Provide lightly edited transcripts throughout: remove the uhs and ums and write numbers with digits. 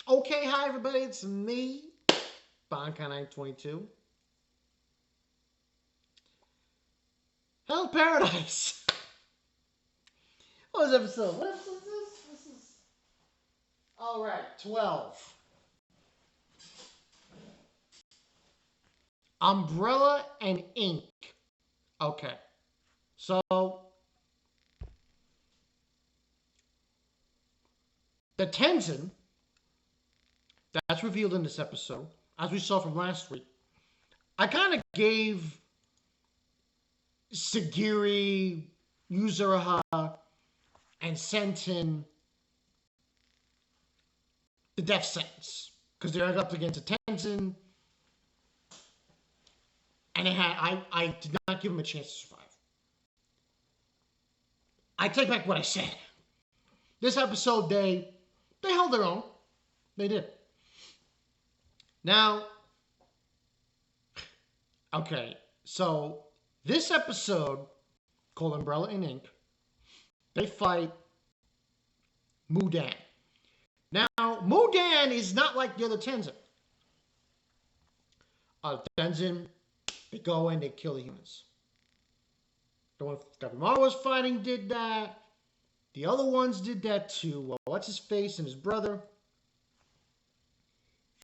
Okay, hi everybody, it's me, Bonkai922. Hell Paradise. What was episode? What episode is this? This is alright, 12. Umbrella and ink. Okay. So the Tenzin that's revealed in this episode, as we saw from last week. I kind of gave Sagiri, Yuzuraha, and Sentin the death sentence because they're up against a Tenzin, and I did not give them a chance to survive. I take back what I said. This episode, they held their own. They did. Now, okay, so this episode called Umbrella and Ink, they fight Mudan. Now, Mudan is not like the other Tenzin. Tenzin, they go in, they kill the humans. The one Gabimaru was fighting did that. The other ones did that too. Well, what's his face and his brother?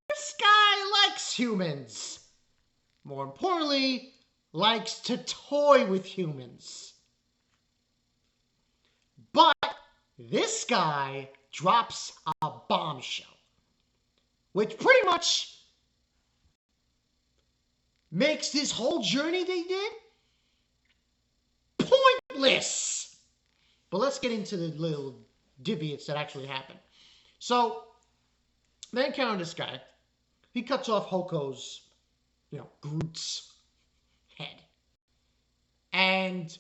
This guy likes humans. More importantly, likes to toy with humans. But this guy drops a bombshell, which pretty much makes this whole journey they did pointless. But let's get into the little diviots that actually happened. So they encounter this guy. He cuts off Hoko's, Groot's head. And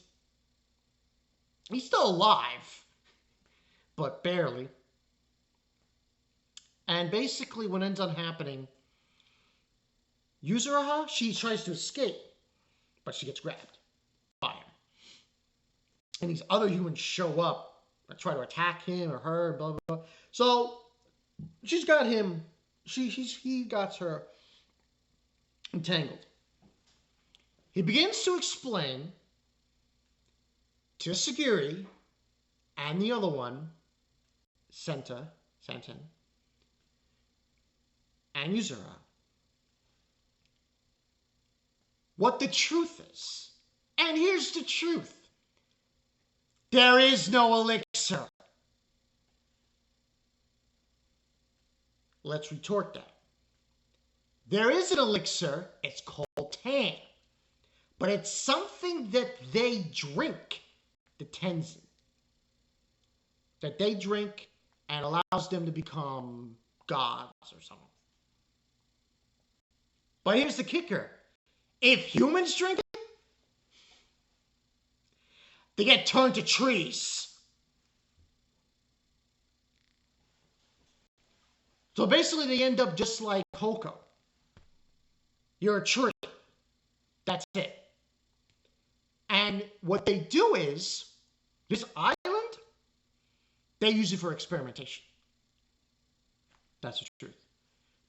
he's still alive, but barely. And basically what ends up happening, Yuzuraha, she tries to escape, but she gets grabbed by him. And these other humans show up and try to attack him or her, blah, blah, blah. So she's got him, he got her entangled. He begins to explain to Sagiri and the other one, Sentin, and Yuzura, what the truth is. And here's the truth. There is no elixir. Let's retort that. There is an elixir. It's called Tan. But it's something that they drink, the Tenzin. That they drink and allows them to become gods or something. But here's the kicker. If humans drink it, they get turned to trees. So basically they end up just like Hoko. You're a tree. That's it. And what they do is, this island, they use it for experimentation. That's the truth.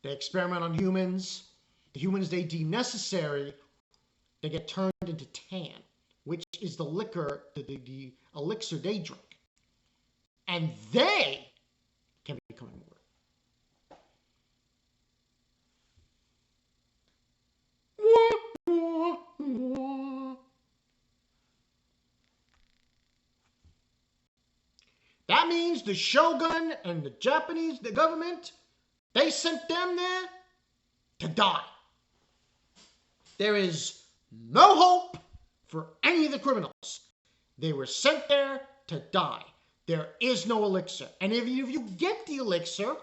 They experiment on humans. The humans they deem necessary, they get turned into Tan, which is the liquor, the elixir they drink. And they can become immortal. That means the Shogun and the government, they sent them there to die. There is no hope for any of the criminals. They were sent there to die. There is no elixir. And if you get the elixir,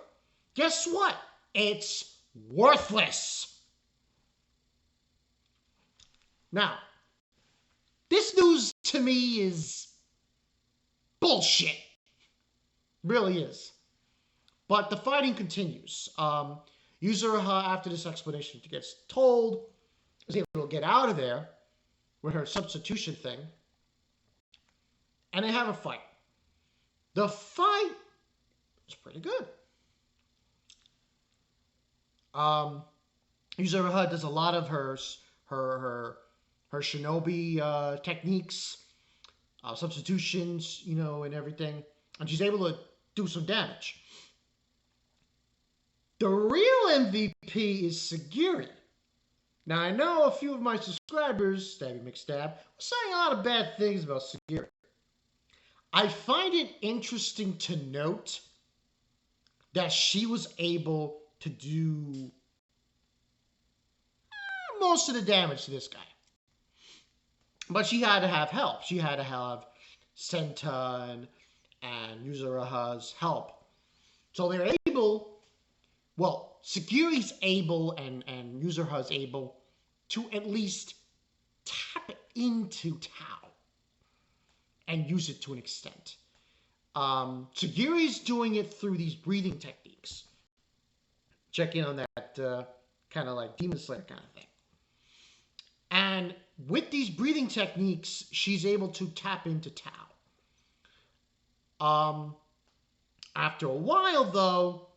guess what? It's worthless. Now, this news to me is bullshit. Really is. But the fighting continues. Yuzuraha, after this explanation, gets told, is able to get out of there with her substitution thing. And they have a fight. The fight is pretty good. Um, Yuzuru does a lot of her her her shinobi techniques, substitutions, and everything, and she's able to do some damage. The real MVP is Sagiri. Now I know a few of my subscribers, Stabby McStab, are saying a lot of bad things about Sagiri. I find it interesting to note that she was able to do most of the damage to this guy. But she had to have help. She had to have Senta and Yuzura's help. So they're able, well, Sagiri's able and Yuzura's able to at least tap into Tao and use it to an extent. Sagiri's doing it through these breathing techniques. Check in on that kind of like Demon Slayer kind of thing. And with these breathing techniques, she's able to tap into Tao. After a while, though,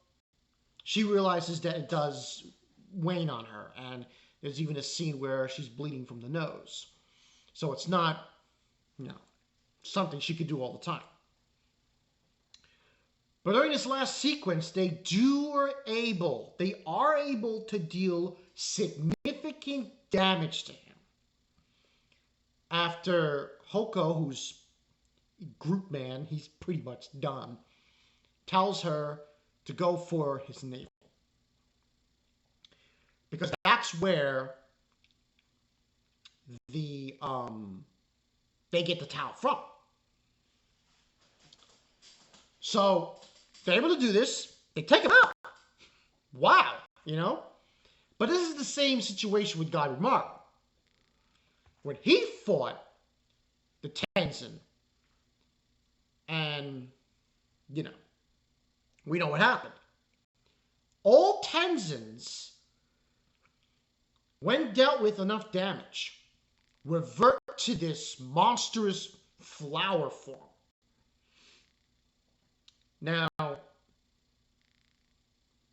she realizes that it does wane on her. And there's even a scene where she's bleeding from the nose. So it's not, something she could do all the time. But during this last sequence, they are able to deal significant damage to him. After Hoko, who's group man, he's pretty much done, tells her to go for his navel. Because that's where they get the Tao from. So they're able to do this. They take him out. Wow, But this is the same situation with Gabimaru. When he fought the Tenzin, and, we know what happened. All Tenzins, when dealt with enough damage, revert to this monstrous flower form. Now,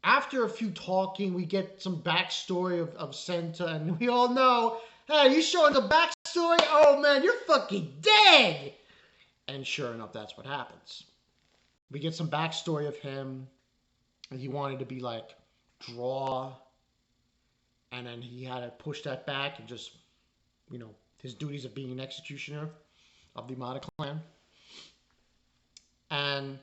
after a few talking, we get some backstory of Senta, and we all know, hey, you showing the backstory? Oh man, you're fucking dead! And sure enough, that's what happens. We get some backstory of him, and he wanted to be like, draw, and then he had to push that back and just, his duties of being an executioner of the Amada clan. And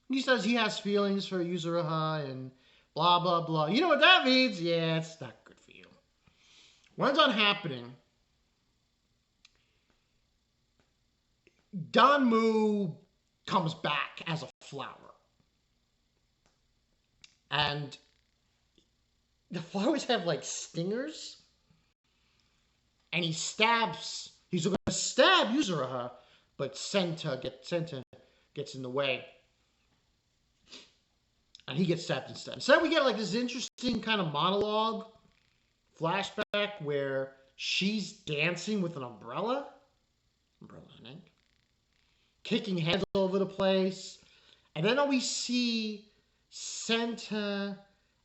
he says he has feelings for Yuzuru and blah, blah, blah. You know what that means? Yeah, it's not good for you. When it's done happening, Danmu comes back as a flower. And the flowers have like stingers. And he's going to stab Yuzuru, but Senta gets in the way. And he gets stabbed instead. Instead, we get like this interesting kind of monologue flashback where she's dancing with an umbrella. I think. Kicking heads all over the place. And then we see Senta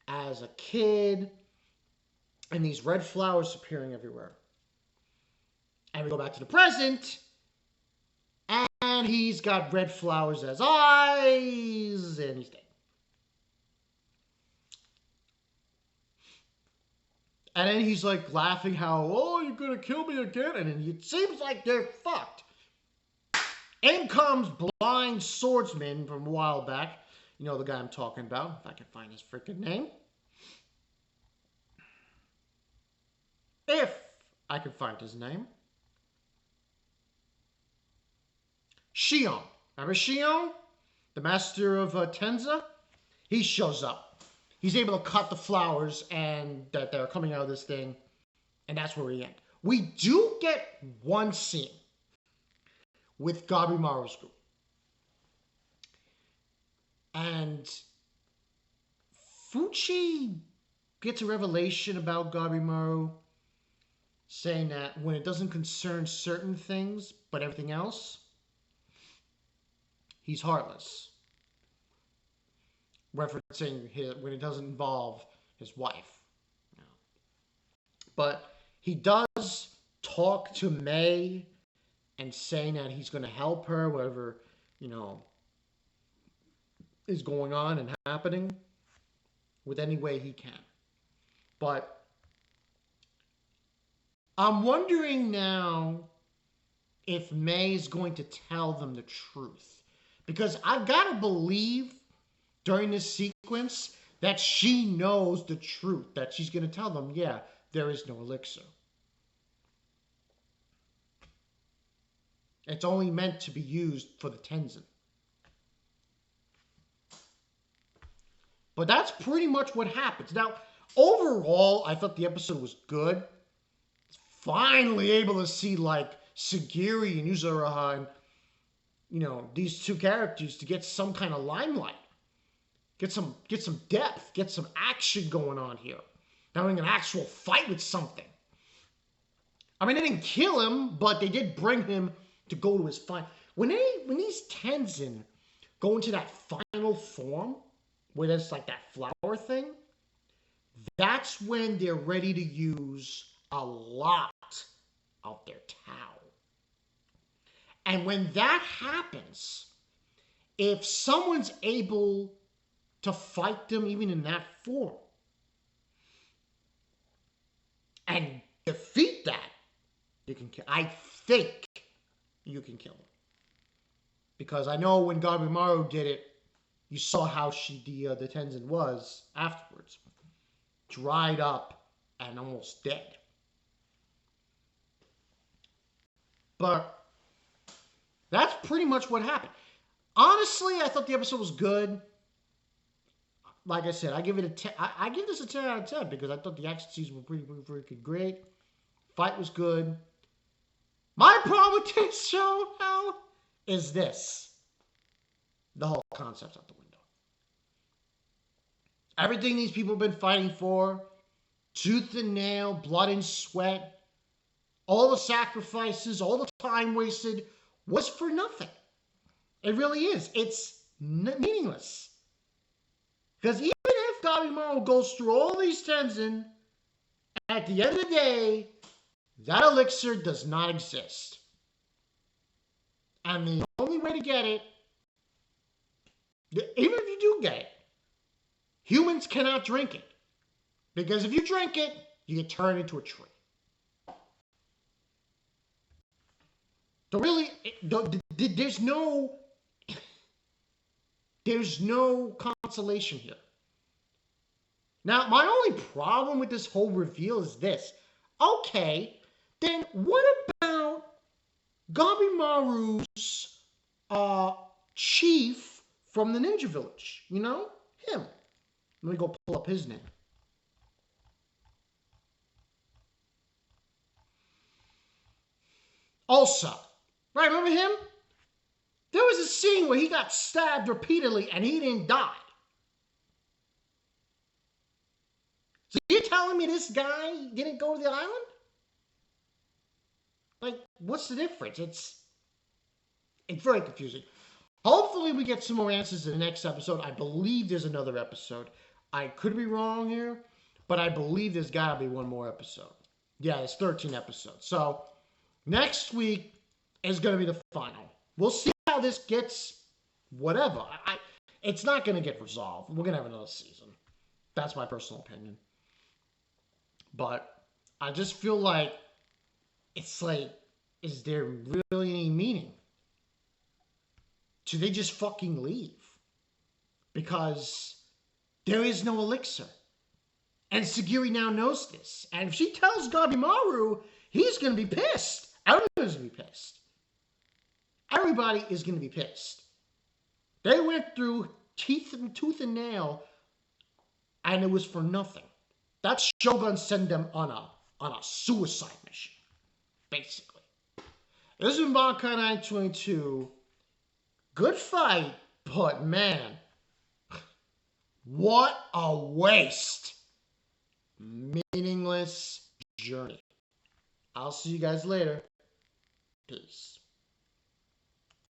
as a kid. And these red flowers appearing everywhere. And we go back to the present. And he's got red flowers as eyes. And he's dead. And then he's like laughing how, oh, you're going to kill me again? And then it seems like they're fucked. In comes Blind Swordsman from a while back. You know the guy I'm talking about, if I can find his freaking name. If I can find his name. Shion. Remember Shion? The master of Tenza? He shows up. He's able to cut the flowers and that are coming out of this thing. And that's where we end. We do get one scene with Gabimaru's group. And Fuchi gets a revelation about Gabimaru, saying that when it doesn't concern certain things, but everything else, he's heartless. referencing when it doesn't involve his wife. But he does talk to May and saying that he's going to help her, whatever, is going on and happening, with any way he can. But I'm wondering now if May is going to tell them the truth. Because I've got to believe during this sequence that she knows the truth, that she's going to tell them, yeah, there is no elixir. It's only meant to be used for the Tenzin. But that's pretty much what happens. Now, overall, I thought the episode was good. Finally able to see, like, Sagiri and Yuzuraha and, these two characters to get some kind of limelight. Get some depth. Get some action going on here. Having an actual fight with something. I mean, they didn't kill him, but they did bring him to go to his final. When these Tenzin go into that final form, where there's like that flower thing, that's when they're ready to use a lot of their Tao. And when that happens, if someone's able to fight them even in that form and defeat that, you can kill. I think you can kill them. Because I know when Gabimaru did it, you saw how the Tenzin was afterwards. Dried up and almost dead. But that's pretty much what happened. Honestly, I thought the episode was good. Like I said, I give it a 10. I give this a 10 out of 10 because I thought the action scenes were pretty freaking great. Fight was good. My problem with this show now is this. The whole concept's out the window. Everything these people have been fighting for, tooth and nail, blood and sweat, all the sacrifices, all the time wasted, was for nothing. It really is. It's meaningless. Because even if Gabimaru goes through all these Tenzin, at the end of the day, that elixir does not exist. And the only way to get it, even if you do get it, humans cannot drink it. Because if you drink it, you get turned into a tree. So really, there's no consolation here. Now, my only problem with this whole reveal is this. Okay, then what about Gabimaru's chief from the ninja village? Him. Let me go pull up his name. Ulsa. Right, remember him? There was a scene where he got stabbed repeatedly and he didn't die. So you're telling me this guy didn't go to the island? Like, what's the difference? It's very confusing. Hopefully we get some more answers in the next episode. I believe there's another episode. I could be wrong here, but I believe there's got to be one more episode. Yeah, there's 13 episodes. So next week is going to be the final. We'll see how this gets, whatever. It's not going to get resolved. We're going to have another season. That's my personal opinion. But I just feel like, it's like, is there really any meaning? Should they just fucking leave? Because there is no elixir. And Sagiri now knows this. And if she tells Gabimaru, he's going to be pissed. Everybody's going to be pissed. Everybody is going to be pissed. They went through tooth and nail, and it was for nothing. That's Shogun sent them on a suicide mission, basically. This is Bankai 922. Good fight, but man, what a waste. Meaningless journey. I'll see you guys later. Peace.